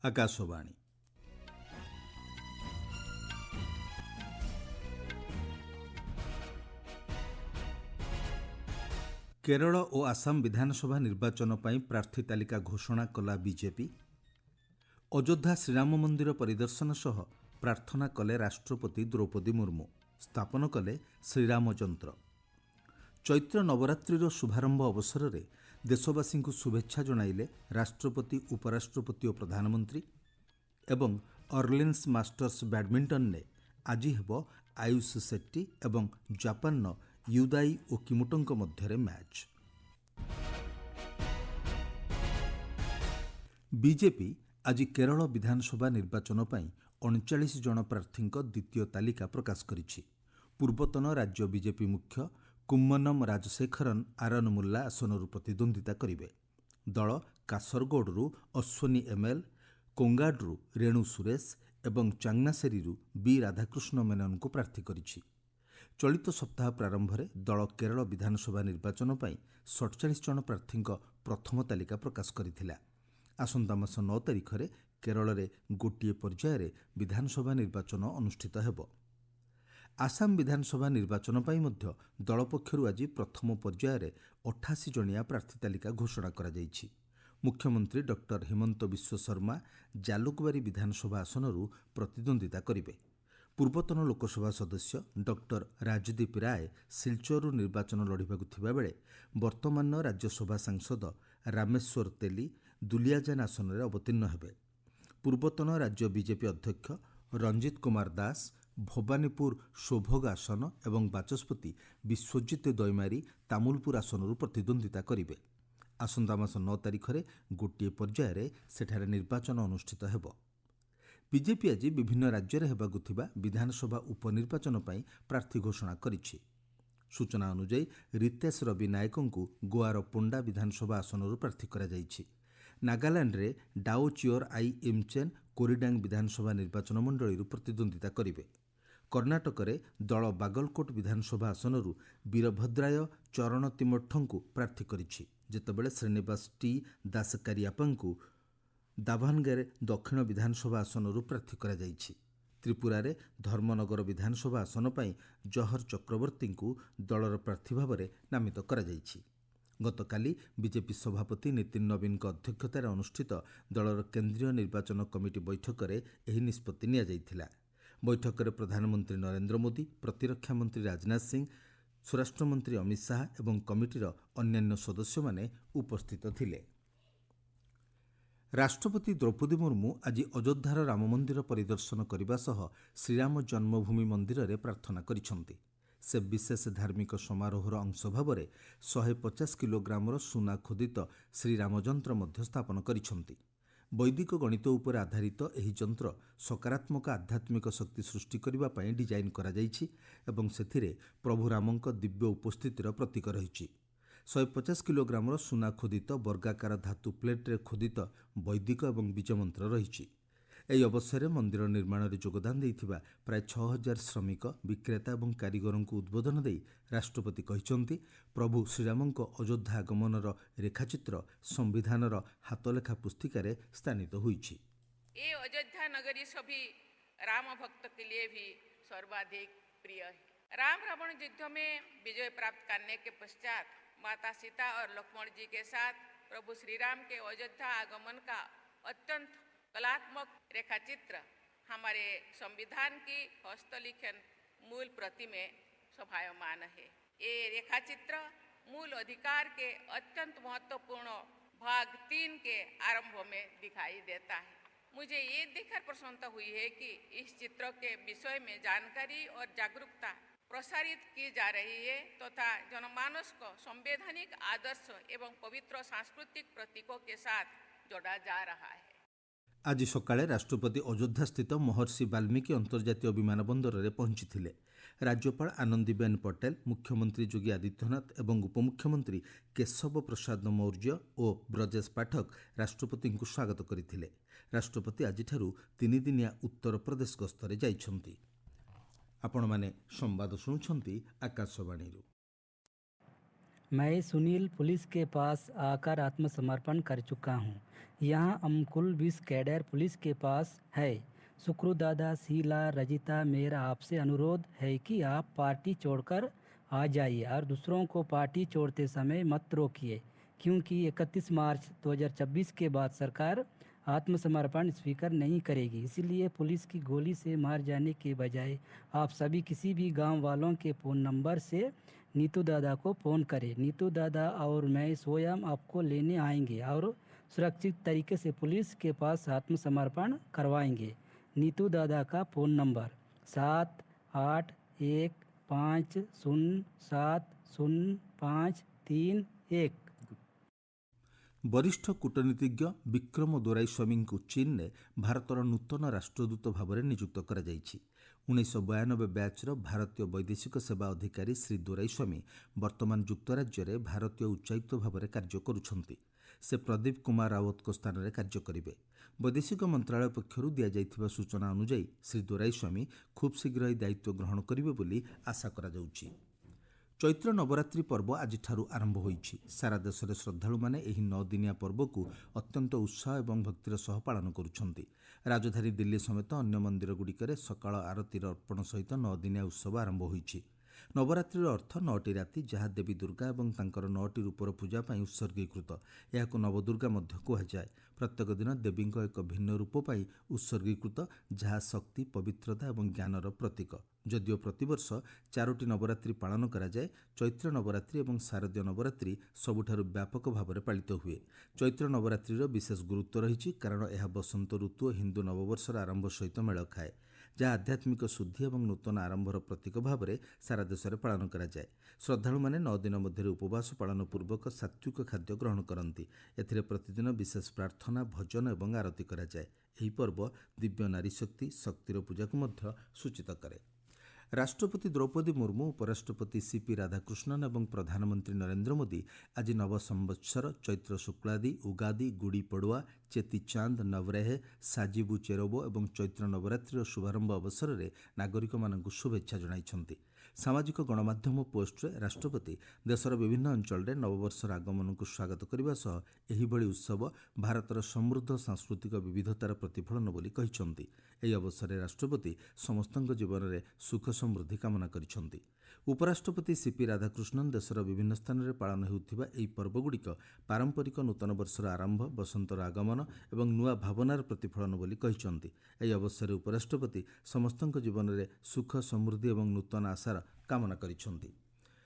ଆକାଶବାଣୀ। କେରଳ ଓ ଆସାମ ବିଧାନସଭା ନିର୍ବାଚନ ପାଇଁ ପ୍ରାର୍ଥୀ ତାଲିକା ଘୋଷଣା କଲା ବିଜେପି। ଅଯୋଧ୍ୟା ଶ୍ରୀରାମ ମନ୍ଦିର ପରିଦର୍ଶନ ସହ ପ୍ରାର୍ଥନା କଲେ ରାଷ୍ଟ୍ରପତି ଦ୍ରୌପଦୀ ମୁର୍ମୁ। ସ୍ଥାପନ କଲେ ଶ୍ରୀରାମ ଯନ୍ତ୍ର। ଚୈତ୍ର ନବରାତ୍ରିର ଶୁଭାରମ୍ଭ ଅବସରରେ ଦେଶବାସୀଙ୍କୁ ଶୁଭେଚ୍ଛା ଜଣାଇଲେ ରାଷ୍ଟ୍ରପତି, ଉପରାଷ୍ଟ୍ରପତି ଓ ପ୍ରଧାନମନ୍ତ୍ରୀ। ଏବଂ ଅର୍ଲିନ୍ସ ମାଷ୍ଟର୍ସ ବ୍ୟାଡମିଣ୍ଟନରେ ଆଜି ହେବ ଆୟୁଷ ସେଟ୍ଟି ଏବଂ ଜାପାନର ୟୁଦାଇ ଓକିମୋଟୋଙ୍କ ମଧ୍ୟରେ ମ୍ୟାଚ୍। ବିଜେପି ଆଜି କେରଳ ବିଧାନସଭା ନିର୍ବାଚନ ପାଇଁ 39 ଜଣ ପ୍ରାର୍ଥୀଙ୍କ ଦ୍ୱିତୀୟ ତାଲିକା ପ୍ରକାଶ କରିଛି। ପୂର୍ବତନ ରାଜ୍ୟ ବିଜେପି ମୁଖ୍ୟ କୁମ୍ମନମ୍ ରାଜଶେଖରନ୍ ଆରନମୁଲ୍ଲା ଆସନରୁ ପ୍ରତିଦ୍ୱନ୍ଦିତା କରିବେ। ଦଳ କାସରଗୋଡରୁ ଅଶ୍ୱନୀ ଏମ୍ଏଲ୍, କୋଙ୍ଗାଡରୁ ରେଣୁ ସୁରେଶ ଏବଂ ଚାଙ୍ଗନାସେରିରୁ ବି ରାଧାକୃଷ୍ଣ ମେନନଙ୍କୁ ପ୍ରାର୍ଥୀ କରିଛି। ଚଳିତ ସପ୍ତାହ ପ୍ରାରମ୍ଭରେ ଦଳ କେରଳ ବିଧାନସଭା ନିର୍ବାଚନ ପାଇଁ 47 ଜଣ ପ୍ରାର୍ଥୀଙ୍କ ପ୍ରଥମ ତାଲିକା ପ୍ରକାଶ କରିଥିଲା। ଆସନ୍ତା ମାସ 9 ତାରିଖରେ କେରଳରେ ଗୋଟିଏ ପର୍ଯ୍ୟାୟରେ ବିଧାନସଭା ନିର୍ବାଚନ ଅନୁଷ୍ଠିତ ହେବ। ଆସାମ ବିଧାନସଭା ନିର୍ବାଚନ ପାଇଁ ମଧ୍ୟ ଦଳ ପକ୍ଷରୁ ଆଜି ପ୍ରଥମ ପର୍ଯ୍ୟାୟରେ 88 ଜଣିଆ ପ୍ରାର୍ଥୀ ତାଲିକା ଘୋଷଣା କରାଯାଇଛି। ମୁଖ୍ୟମନ୍ତ୍ରୀ ଡକ୍ଟର ହିମନ୍ତ ବିଶ୍ୱ ଶର୍ମା ଜାଲୁକବାରୀ ବିଧାନସଭା ଆସନରୁ ପ୍ରତିଦ୍ୱନ୍ଦିତା କରିବେ। ପୂର୍ବତନ ଲୋକସଭା ସଦସ୍ୟ ଡକ୍ଟର ରାଜଦୀପ ରାୟ ସିଲଚରରୁ ନିର୍ବାଚନ ଲଢ଼ିବାକୁ ଥିବାବେଳେ ବର୍ତ୍ତମାନର ରାଜ୍ୟସଭା ସାଂସଦ ରାମେଶ୍ୱର ତେଲି ଦୁଲିଆଜାନ ଆସନରେ ଅବତୀର୍ଣ୍ଣ ହେବେ। ପୂର୍ବତନ ରାଜ୍ୟ ବିଜେପି ଅଧ୍ୟକ୍ଷ ରଞ୍ଜିତ କୁମାର ଦାସ ଭବାନୀପୁର ସୌଭୋଗ ଆସନ ଏବଂ ବାଚସ୍ପତି ବିଶ୍ୱଜିତ ଦୈମାରୀ ତାମୁଲପୁର ଆସନରୁ ପ୍ରତିଦ୍ୱନ୍ଦିତା କରିବେ। ଆସନ୍ତା ମାସ 9 ତାରିଖରେ ଗୋଟିଏ ପର୍ଯ୍ୟାୟରେ ସେଠାରେ ନିର୍ବାଚନ ଅନୁଷ୍ଠିତ ହେବ। ବିଜେପି ଆଜି ବିଭିନ୍ନ ରାଜ୍ୟରେ ହେବାକୁ ଥିବା ବିଧାନସଭା ଉପନିର୍ବାଚନ ପାଇଁ ପ୍ରାର୍ଥୀ ଘୋଷଣା କରିଛି। ସୂଚନା ଅନୁଯାୟୀ ରିତେଶ ରବି ନାୟକଙ୍କୁ ଗୋଆର ପୋଣ୍ଡା ବିଧାନସଭା ଆସନରୁ ପ୍ରାର୍ଥୀ କରାଯାଇଛି। ନାଗାଲାଣ୍ଡରେ ଡାଓ ଚିଓର ଆଇ ଇମ୍ଚେନ୍ କୋରିଡାଙ୍ଗ ବିଧାନସଭା ନିର୍ବାଚନ ମଣ୍ଡଳୀରୁ ପ୍ରତିଦ୍ୱନ୍ଦିତା କରିବେ। କର୍ଣ୍ଣାଟକରେ ଦଳ ବାଗଲକୋଟ ବିଧାନସଭା ଆସନରୁ ବୀରଭଦ୍ରାୟ ଚରଣ ତିମଠଙ୍କୁ ପ୍ରାର୍ଥୀ କରିଛି, ଯେତେବେଳେ ଶ୍ରୀନିବାସ ଟି ଦାସକାରିଆପାଙ୍କୁ ଦାଭାନଗେରେ ଦକ୍ଷିଣ ବିଧାନସଭା ଆସନରୁ ପ୍ରାର୍ଥୀ କରାଯାଇଛି। ତ୍ରିପୁରାରେ ଧର୍ମନଗର ବିଧାନସଭା ଆସନ ପାଇଁ ଜହର ଚକ୍ରବର୍ତ୍ତୀଙ୍କୁ ଦଳର ପ୍ରାର୍ଥୀ ଭାବରେ ନାମିତ କରାଯାଇଛି। ଗତକାଲି ବିଜେପି ସଭାପତି ନୀତିନ ନବୀନଙ୍କ ଅଧ୍ୟକ୍ଷତାରେ ଅନୁଷ୍ଠିତ ଦଳର କେନ୍ଦ୍ରୀୟ ନିର୍ବାଚନ କମିଟି ବୈଠକରେ ଏହି ନିଷ୍ପତ୍ତି ନିଆଯାଇଥିଲା। ବୈଠକରେ ପ୍ରଧାନମନ୍ତ୍ରୀ ନରେନ୍ଦ୍ର ମୋଦି, ପ୍ରତିରକ୍ଷା ମନ୍ତ୍ରୀ ରାଜନାଥ ସିଂ, ସ୍ୱରାଷ୍ଟ୍ରମନ୍ତ୍ରୀ ଅମିତ ଶାହା ଏବଂ କମିଟିର ଅନ୍ୟାନ୍ୟ ସଦସ୍ୟମାନେ ଉପସ୍ଥିତ ଥିଲେ। ରାଷ୍ଟ୍ରପତି ଦ୍ରୌପଦୀ ମୁର୍ମୁ ଆଜି ଅଯୋଧ୍ୟାର ରାମମନ୍ଦିର ପରିଦର୍ଶନ କରିବା ସହ ଶ୍ରୀରାମ ଜନ୍ମଭୂମି ମନ୍ଦିରରେ ପ୍ରାର୍ଥନା କରିଛନ୍ତି। ସେ ବିଶେଷ ଧାର୍ମିକ ସମାରୋହର ଅଂଶ ଭାବରେ 150 କିଲୋଗ୍ରାମର ସୁନା ଖୋଦିତ ଶ୍ରୀରାମ ଯନ୍ତ୍ର ମଧ୍ୟ ସ୍ଥାପନ କରିଛନ୍ତି। ବୈଦିକ ଗଣିତ ଉପରେ ଆଧାରିତ ଏହି ଯନ୍ତ୍ର ସକାରାତ୍ମକ ଆଧ୍ୟାତ୍ମିକ ଶକ୍ତି ସୃଷ୍ଟି କରିବା ପାଇଁ ଡିଜାଇନ୍ କରାଯାଇଛି ଏବଂ ସେଥିରେ ପ୍ରଭୁ ରାମଙ୍କ ଦିବ୍ୟ ଉପସ୍ଥିତିର ପ୍ରତୀକ ରହିଛି। 150 କିଲୋଗ୍ରାମର ସୁନା ଖୋଦିତ ବର୍ଗାକାର ଧାତୁ ପ୍ଲେଟ୍ରେ ଖୋଦିତ ବୈଦିକ ଏବଂ ବୀଜମନ୍ତ୍ର ରହିଛି। ଏହି ଅବସରରେ ମନ୍ଦିର ନିର୍ମାଣରେ ଯୋଗଦାନ ଦେଇଥିବା ପ୍ରାୟ 6000 ଶ୍ରମିକ, ବିକ୍ରେତା ଏବଂ କାରିଗରଙ୍କୁ ଉଦ୍ବୋଧନ ଦେଇ ରାଷ୍ଟ୍ରପତି କହିଛନ୍ତି, ପ୍ରଭୁ ଶ୍ରୀରାମଙ୍କ ଅଯୋଧ୍ୟା ଆଗମନର ରେଖାଚିତ୍ର ସମ୍ବିଧାନର ହାତଲେଖା ପୁସ୍ତିକାରେ ସ୍ଥାନିତ ହୋଇଛି। ये अयोध्या नगरी सभी राम भक्त के लिए भी सर्वाधिक प्रिय है। राम रावण युद्ध में विजय प्राप्त करने के पश्चात माता सीता और लक्ष्मण जी के साथ प्रभु श्री राम के अयोध्या आगमन का अत्यंत कलात्मक रेखाचित्र हमारे संविधान की हस्तलिखन मूल प्रति में शोभायमान है। ये रेखाचित्र मूल अधिकार के अत्यंत महत्वपूर्ण भाग 3 के आरंभ में दिखाई देता है। मुझे ये देखकर प्रसन्नता हुई है कि इस चित्र के विषय में जानकारी और जागरूकता प्रसारित की जा रही है तथा जनमानस को संवैधानिक आदर्श एवं पवित्र सांस्कृतिक प्रतीकों के साथ जोड़ा जा रहा है। ଆଜି ସକାଳେ ରାଷ୍ଟ୍ରପତି ଅଯୋଧ୍ୟାସ୍ଥିତ ମହର୍ଷି ବାଲ୍ମୀକି ଅନ୍ତର୍ଜାତୀୟ ବିମାନ ବନ୍ଦରରେ ପହଞ୍ଚିଥିଲେ। ରାଜ୍ୟପାଳ ଆନନ୍ଦୀବେନ୍ ପଟେଲ, ମୁଖ୍ୟମନ୍ତ୍ରୀ ଯୋଗୀ ଆଦିତ୍ୟନାଥ ଏବଂ ଉପମୁଖ୍ୟମନ୍ତ୍ରୀ କେଶବ ପ୍ରସାଦ ମୌର୍ଯ୍ୟ ଓ ବ୍ରଜେଶ ପାଠକ ରାଷ୍ଟ୍ରପତିଙ୍କୁ ସ୍ୱାଗତ କରିଥିଲେ। ରାଷ୍ଟ୍ରପତି ଆଜିଠାରୁ 3 ଦିନିଆ ଉତ୍ତରପ୍ରଦେଶ ଗସ୍ତରେ ଯାଇଛନ୍ତି। ଆପଣମାନେ ସମ୍ବାଦ ଶୁଣୁଛନ୍ତି ଆକାଶବାଣୀରୁ। मैं सुनील पुलिस के पास आकर आत्मसमर्पण कर चुका हूँ। यहाँ अमकुल 20 कैडर पुलिस के पास है। सुक्रू दादा, शीला, रजिता, मेरा आपसे अनुरोध है कि आप पार्टी छोड़कर आ जाइए और दूसरों को पार्टी छोड़ते समय मत रोकिए, क्योंकि 31 मार्च 2026 के बाद सरकार आत्मसमर्पण स्वीकार नहीं करेगी। इसलिए पुलिस की गोली से मार जाने के बजाय आप सभी किसी भी गांव वालों के फ़ोन नंबर से नीतू दादा को फ़ोन करें। नीतू दादा और मैं स्वयं आपको लेने आएंगे और सुरक्षित तरीके से पुलिस के पास आत्मसमर्पण करवाएंगे। नीतू दादा का फ़ोन नंबर 7815070531। ବରିଷ୍ଠ କୂଟନୀତିଜ୍ଞ ବିକ୍ରମ ଦୋରାଇସ୍ୱାମୀଙ୍କୁ ଚୀନରେ ଭାରତର ନୂତନ ରାଷ୍ଟ୍ରଦୂତ ଭାବରେ ନିଯୁକ୍ତ କରାଯାଇଛି। 1992 ବ୍ୟାଚ୍ର ଭାରତୀୟ ବୈଦେଶିକ ସେବା ଅଧିକାରୀ ଶ୍ରୀ ଦୋରାଇସ୍ୱାମୀ ବର୍ତ୍ତମାନ ଯୁକ୍ତରାଜ୍ୟରେ ଭାରତୀୟ ଉଚ୍ଚାୟୁକ୍ତ ଭାବରେ କାର୍ଯ୍ୟ କରୁଛନ୍ତି। ସେ ପ୍ରଦୀପ କୁମାର ରାୱତଙ୍କ ସ୍ଥାନରେ କାର୍ଯ୍ୟ କରିବେ। ବୈଦେଶିକ ମନ୍ତ୍ରଣାଳୟ ପକ୍ଷରୁ ଦିଆଯାଇଥିବା ସୂଚନା ଅନୁଯାୟୀ ଶ୍ରୀ ଦୋରାଇସ୍ୱାମୀ ଖୁବ୍ ଶୀଘ୍ର ଏହି ଦାୟିତ୍ୱ ଗ୍ରହଣ କରିବେ ବୋଲି ଆଶା କରାଯାଉଛି। ଚୈତ୍ର ନବରାତ୍ରି ପର୍ବ ଆଜିଠାରୁ ଆରମ୍ଭ ହୋଇଛି। ସାରା ଦେଶରେ ଶ୍ରଦ୍ଧାଳୁମାନେ ଏହି 9 ଦିନିଆ ପର୍ବକୁ ଅତ୍ୟନ୍ତ ଉତ୍ସାହ ଏବଂ ଭକ୍ତିର ସହ ପାଳନ କରୁଛନ୍ତି। ରାଜଧାନୀ ଦିଲ୍ଲୀ ସମେତ ଅନ୍ୟ ମନ୍ଦିରଗୁଡ଼ିକରେ ସକାଳ ଆରତିର ଅର୍ପଣ ସହିତ 9 ଦିନିଆ ଉତ୍ସବ ଆରମ୍ଭ ହୋଇଛି। ନବରାତ୍ରିର ଅର୍ଥ 9ଟି ରାତି, ଯାହା ଦେବୀ ଦୁର୍ଗା ଏବଂ ତାଙ୍କର 9ଟି ରୂପର ପୂଜା ପାଇଁ ଉତ୍ସର୍ଗୀକୃତ। ଏହାକୁ ନବଦୁର୍ଗା ମଧ୍ୟ କୁହାଯାଏ। ପ୍ରତ୍ୟେକ ଦିନ ଦେବୀଙ୍କ ଏକ ଭିନ୍ନ ରୂପ ପାଇଁ ଉତ୍ସର୍ଗୀକୃତ, ଯାହା ଶକ୍ତି, ପବିତ୍ରତା ଏବଂ ଜ୍ଞାନର ପ୍ରତୀକ। ଯଦିଓ ପ୍ରତିବର୍ଷ 4ଟି ନବରାତ୍ରି ପାଳନ କରାଯାଏ, ଚୈତ୍ର ନବରାତ୍ରି ଏବଂ ଶାରଦୀୟ ନବରାତ୍ରି ସବୁଠାରୁ ବ୍ୟାପକ ଭାବରେ ପାଳିତ ହୁଏ। ଚୈତ୍ର ନବରାତ୍ରିର ବିଶେଷ ଗୁରୁତ୍ୱ ରହିଛି, କାରଣ ଏହା ବସନ୍ତ ଋତୁ ଓ ହିନ୍ଦୁ ନବବର୍ଷର ଆରମ୍ଭ ସହିତ ମେଳ ଖାଏ, ଯାହା ଆଧ୍ୟାତ୍ମିକ ଶୁଦ୍ଧି ଏବଂ ନୂତନ ଆରମ୍ଭର ପ୍ରତୀକ ଭାବରେ ସାରା ଦେଶରେ ପାଳନ କରାଯାଏ। ଶ୍ରଦ୍ଧାଳୁମାନେ 9 ଦିନ ମଧ୍ୟରେ ଉପବାସ ପାଳନ ପୂର୍ବକ ସାତ୍ୱିକ ଖାଦ୍ୟ ଗ୍ରହଣ କରନ୍ତି। ଏଥିରେ ପ୍ରତିଦିନ ବିଶେଷ ପ୍ରାର୍ଥନା, ଭଜନ ଏବଂ ଆରତି କରାଯାଏ। ଏହି ପର୍ବ ଦିବ୍ୟ ନାରୀଶକ୍ତି, ଶକ୍ତିର ପୂଜାକୁ ମଧ୍ୟ ସୂଚିତ କରେ। ରାଷ୍ଟ୍ରପତି ଦ୍ରୌପଦୀ ମୁର୍ମୁ, ଉପରାଷ୍ଟ୍ରପତି ସିପି ରାଧାକୃଷ୍ଣନ ଏବଂ ପ୍ରଧାନମନ୍ତ୍ରୀ ନରେନ୍ଦ୍ର ମୋଦି ଆଜି ନବ ସମ୍ବତ୍ସର, ଚୈତ୍ର ଶୁକ୍ଲାଦି, ଉଗାଦି, ଗୁଡ଼ି ପଡ଼ୱା, ଚେତିଚାନ୍ଦ, ନବରେହ୍, ସାଜିବୁ ଚେରୋବୋ ଏବଂ ଚୈତ୍ର ନବରାତ୍ରିର ଶୁଭାରମ୍ଭ ଅବସରରେ ନାଗରିକମାନଙ୍କୁ ଶୁଭେଚ୍ଛା ଜଣାଇଛନ୍ତି। ସାମାଜିକ ଗଣମାଧ୍ୟମ ପୋଷ୍ଟରେ ରାଷ୍ଟ୍ରପତି ଦେଶର ବିଭିନ୍ନ ଅଞ୍ଚଳରେ ନବବର୍ଷର ଆଗମନକୁ ସ୍ୱାଗତ କରିବା ସହ ଏହିଭଳି ଉତ୍ସବ ଭାରତର ସମୃଦ୍ଧ ସାଂସ୍କୃତିକ ବିବିଧତାର ପ୍ରତିଫଳନ ବୋଲି କହିଛନ୍ତି। ଏହି ଅବସରରେ ରାଷ୍ଟ୍ରପତି ସମସ୍ତଙ୍କ ଜୀବନରେ ସୁଖ ସମୃଦ୍ଧି କାମନା କରିଛନ୍ତି। ଉପରାଷ୍ଟ୍ରପତି ସିପି ରାଧାକୃଷ୍ଣନ ଦେଶର ବିଭିନ୍ନ ସ୍ଥାନରେ ପାଳନ ହେଉଥିବା ଏହି ପର୍ବଗୁଡ଼ିକ ପାରମ୍ପରିକ ନୂତନ ବର୍ଷର ଆରମ୍ଭ, ବସନ୍ତର ଆଗମନ ଏବଂ ନୂଆ ଭାବନାର ପ୍ରତିଫଳନ ବୋଲି କହିଛନ୍ତି। ଏହି ଅବସରରେ ଉପରାଷ୍ଟ୍ରପତି ସମସ୍ତଙ୍କ ଜୀବନରେ ସୁଖ, ସମୃଦ୍ଧି ଏବଂ ନୂତନ ଆଶାର କାମନା କରିଛନ୍ତି।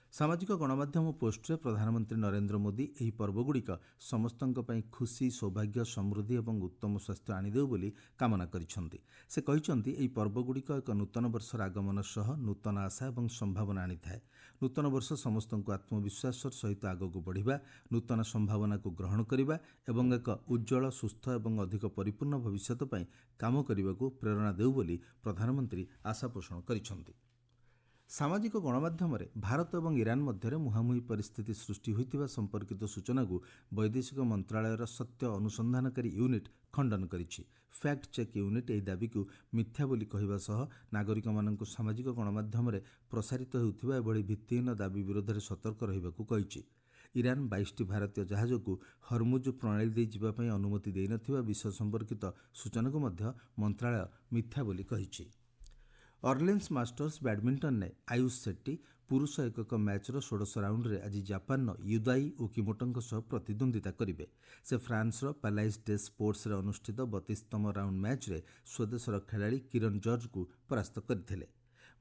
ସାମାଜିକ ଗଣମାଧ୍ୟମ ପୋଷ୍ଟରେ ପ୍ରଧାନମନ୍ତ୍ରୀ ନରେନ୍ଦ୍ର ମୋଦି ଏହି ପର୍ବଗୁଡ଼ିକ ସମସ୍ତଙ୍କ ପାଇଁ ଖୁସି, ସୌଭାଗ୍ୟ, ସମୃଦ୍ଧି ଏବଂ ଉତ୍ତମ ସ୍ୱାସ୍ଥ୍ୟ ଆଣିଦେଉ ବୋଲି କାମନା କରିଛନ୍ତି। ସେ କହିଛନ୍ତି, ଏହି ପର୍ବଗୁଡ଼ିକ ଏକ ନୂତନ ବର୍ଷର ଆଗମନ ସହ ନୂତନ ଆଶା ଏବଂ ସମ୍ଭାବନା ଆଣିଥାଏ। ନୂତନ ବର୍ଷ ସମସ୍ତଙ୍କୁ ଆତ୍ମବିଶ୍ୱାସର ସହିତ ଆଗକୁ ବଢ଼ିବା, ନୂତନ ସମ୍ଭାବନାକୁ ଗ୍ରହଣ କରିବା ଏବଂ ଏକ ଉଜ୍ଜଳ, ସୁସ୍ଥ ଏବଂ ଅଧିକ ପରିପୂର୍ଣ୍ଣ ଭବିଷ୍ୟତ ପାଇଁ କାମ କରିବାକୁ ପ୍ରେରଣା ଦେଉ ବୋଲି ପ୍ରଧାନମନ୍ତ୍ରୀ ଆଶା ପୋଷଣ କରିଛନ୍ତି। ସାମାଜିକ ଗଣମାଧ୍ୟମରେ ଭାରତ ଏବଂ ଇରାନ ମଧ୍ୟରେ ମୁହାଁମୁହିଁ ପରିସ୍ଥିତି ସୃଷ୍ଟି ହୋଇଥିବା ସମ୍ପର୍କିତ ସୂଚନାକୁ ବୈଦେଶିକ ମନ୍ତ୍ରଣାଳୟର ସତ୍ୟ ଅନୁସନ୍ଧାନକାରୀ ୟୁନିଟ୍ ଖଣ୍ଡନ କରିଛି। ଫ୍ୟାକ୍ଟ ଚେକ୍ ୟୁନିଟ୍ ଏହି ଦାବିକୁ ମିଥ୍ୟା ବୋଲି କହିବା ସହ ନାଗରିକମାନଙ୍କୁ ସାମାଜିକ ଗଣମାଧ୍ୟମରେ ପ୍ରସାରିତ ହେଉଥିବା ଏଭଳି ଭିତ୍ତିହୀନ ଦାବି ବିରୋଧରେ ସତର୍କ ରହିବାକୁ କହିଛି। ଇରାନ 22ଟି ଭାରତୀୟ ଜାହାଜକୁ ହର୍ମୁଜ୍ ପ୍ରଣାଳୀ ଦେଇ ଯିବା ପାଇଁ ଅନୁମତି ଦେଇନଥିବା ବିଷୟ ସମ୍ପର୍କିତ ସୂଚନାକୁ ମଧ୍ୟ ମନ୍ତ୍ରଣାଳୟ ମିଥ୍ୟା ବୋଲି କହିଛି। ଅର୍ଲିନ୍ସ ମାଷ୍ଟର୍ସ ବ୍ୟାଡମିଣ୍ଟନରେ ଆୟୁଷ ସେଟ୍ଟି ପୁରୁଷ ଏକକ ମ୍ୟାଚ୍ର ଷୋଡ଼ଶ ରାଉଣ୍ଡରେ ଆଜି ଜାପାନର ୟୁଦାଇ ଓକିମୋଟୋଙ୍କ ସହ ପ୍ରତିଦ୍ୱନ୍ଦିତା କରିବେ। ସେ ଫ୍ରାନ୍ସର ପାଲାଇସ୍ ଡେ ସ୍ପୋର୍ଟସରେ ଅନୁଷ୍ଠିତ 32ତମ ରାଉଣ୍ଡ ମ୍ୟାଚ୍ରେ ସ୍ୱଦେଶର ଖେଳାଳି କିରଣ ଜର୍ଜଙ୍କୁ ପରାସ୍ତ କରିଥିଲେ।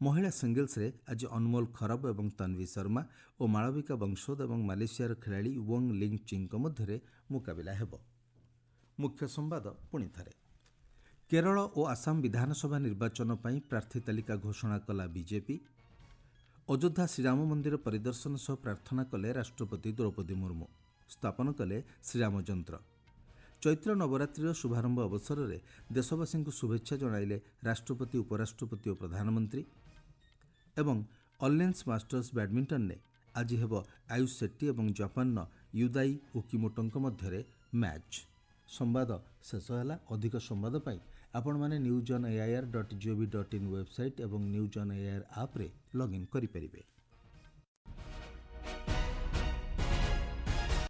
ମହିଳା ସିଙ୍ଗଲ୍ସରେ ଆଜି ଅନମୋଲ ଖରବ ଏବଂ ତନ୍ଭି ଶର୍ମା ଓ ମାଳବିକା ବଂଶୋଦ ଏବଂ ମାଲେସିଆର ଖେଳାଳି ୱଙ୍ଗ୍ ଲିଙ୍ଗ୍ ଚିଙ୍ଗ୍ଙ୍କ ମଧ୍ୟରେ ମୁକାବିଲା ହେବ। ମୁଖ୍ୟ ସମ୍ବାଦ ପୁଣିଥରେ। କେରଳ ଓ ଆସାମ ବିଧାନସଭା ନିର୍ବାଚନ ପାଇଁ ପ୍ରାର୍ଥୀ ତାଲିକା ଘୋଷଣା କଲା ବିଜେପି। ଅଯୋଧ୍ୟା ଶ୍ରୀରାମ ମନ୍ଦିର ପରିଦର୍ଶନ ସହ ପ୍ରାର୍ଥନା କଲେ ରାଷ୍ଟ୍ରପତି ଦ୍ରୌପଦୀ ମୁର୍ମୁ। ସ୍ଥାପନ କଲେ ଶ୍ରୀରାମ ଯନ୍ତ୍ର। ଚୈତ୍ର ନବରାତ୍ରିର ଶୁଭାରମ୍ଭ ଅବସରରେ ଦେଶବାସୀଙ୍କୁ ଶୁଭେଚ୍ଛା ଜଣାଇଲେ ରାଷ୍ଟ୍ରପତି, ଉପରାଷ୍ଟ୍ରପତି ଓ ପ୍ରଧାନମନ୍ତ୍ରୀ। ଏବଂ ଅର୍ଲିନ୍ସ ମାଷ୍ଟର୍ସ ବ୍ୟାଡମିଣ୍ଟନରେ ଆଜି ହେବ ଆୟୁଷ ସେଟ୍ଟି ଏବଂ ଜାପାନର ୟୁଦାଇ ଓକିମୋଟୋଙ୍କ ମଧ୍ୟରେ ମ୍ୟାଚ୍। ସମ୍ବାଦ ଶେଷ ହେଲା। ଅଧିକ ସମ୍ବାଦ ପାଇଁ ଆପଣମାନେ newsonAIR.gov.in ୱେବସାଇଟ୍ ଏବଂ ନ୍ୟୁଜ୍ ଅନ୍ ଏଆଇଆର୍ ଆପ୍ରେ ଲଗ୍ଇନ୍ କରିପାରିବେ।